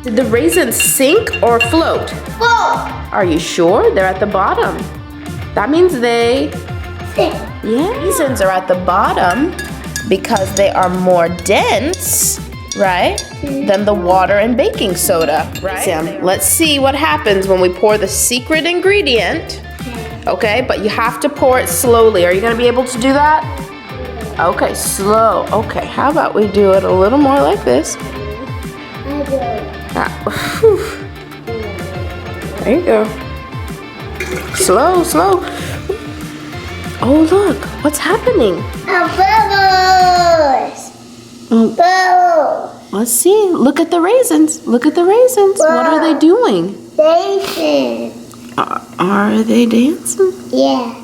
Did the raisins sink or float? Float. Are you sure? They're at the bottom. That means they... Sink. Yeah. Raisins are at the bottom because they are more dense, right, than the water and baking soda, right? Sam, let's see what happens when we pour the secret ingredient. Okay, but you have to pour it slowly. Are you gonna be able to do that? Okay, slow. Okay, how about we do it a little more like this? There you go. Slow, slow. Oh, look, what's happening? Bubbles. Oh, Bubbles. let's see. Look at the raisins. Look at the raisins. What are they doing? Dancing. Are they dancing? Yeah.